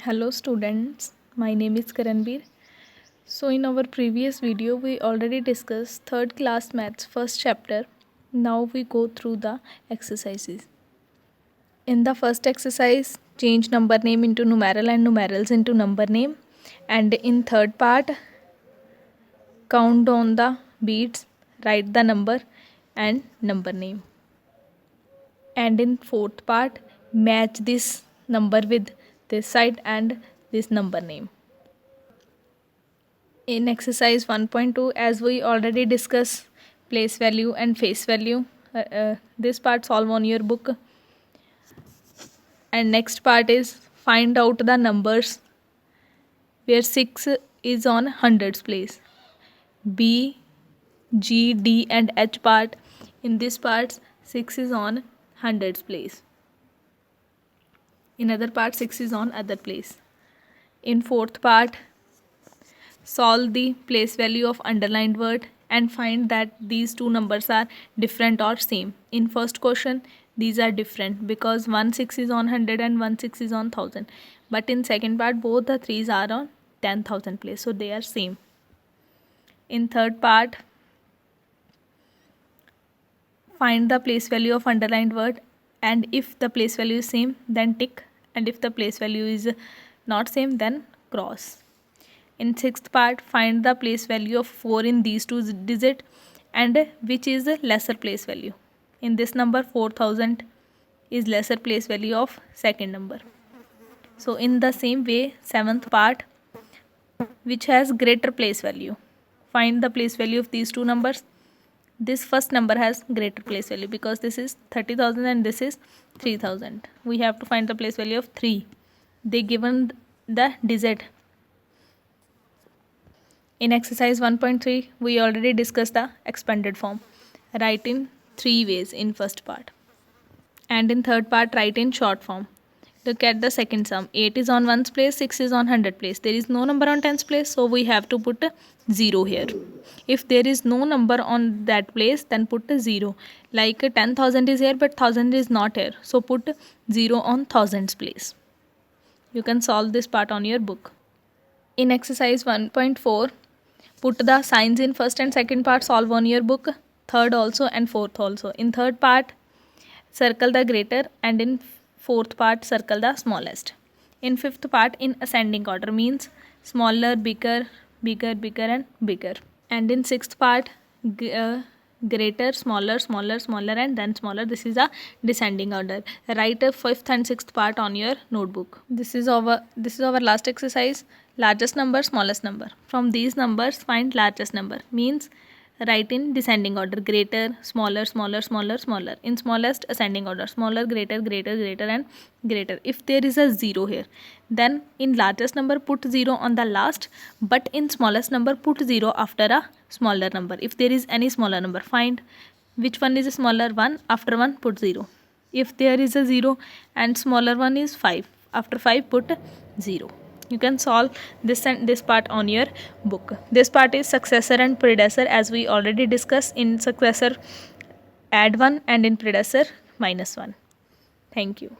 Hello students, my name is Karanbir. So in our previous video we already discussed third class maths first chapter. Now we go through the exercises. In the first exercise, change number name into numeral and numerals into number name. And in third part, count down the beats, write the number and number name. And in fourth part, match this number with this side and this number name. In exercise 1.2, as we already discussed place value and face value, this part solve on your book. And next part is find out the numbers where 6 is on hundreds place. B, G, D and H part. In this part 6 is on hundreds place. In other part 6 is on other place. In fourth part, solve the place value of underlined word and find that these two numbers are different or same. In first question, these are different because 1 6 is on 100 and 1 6 is on 1000. But in second part, both the threes are on 10,000 place, so they are same. In third part, find the place value of underlined word, and if the place value is same, then tick, and if the place value is not same, then cross. In sixth part, find the place value of 4 in these two digit and which is the lesser place value. In this number 4000 is lesser place value of second number. So in the same way, seventh part, which has greater place value. Find the place value of these two numbers. This first number has greater place value because this is 30,000 and this is 3000. We have to find the place value of 3. They given the digit. In exercise 1.3, we already discussed the expanded form. Write in 3 ways in first part. And in third part, write in short form. Look at the second sum. 8 is on 1's place, 6 is on 100 place. There is no number on 10's place, so we have to put 0 here. If there is no number on that place, then put 0. Like 10,000 is here, but 1000 is not here. So put 0 on 1000's place. You can solve this part on your book. In exercise 1.4, put the signs in first and second part, solve on your book, third also and fourth also. In third part, circle the greater, and in fourth part, circle the smallest. In fifth part, in ascending order means smaller, bigger, bigger, bigger and bigger. And in sixth part, greater, smaller, smaller, smaller and then smaller. This is a descending order. Write a fifth and sixth part on your notebook. This is our last exercise. Largest number, smallest number. From these numbers, find largest number. Means write in descending order. Greater, smaller, smaller, smaller, smaller. In smallest, ascending order. Smaller, greater, greater, greater and greater. If there is a 0 here, then in largest number put 0 on the last, but in smallest number put 0 after a smaller number. If there is any smaller number, find which one is a smaller one. After 1 put 0. If there is a 0 and smaller one is 5, after 5 put 0. You can solve this and this part on your book. This part is successor and predecessor, as we already discussed. In successor add 1 and in predecessor minus 1. Thank you.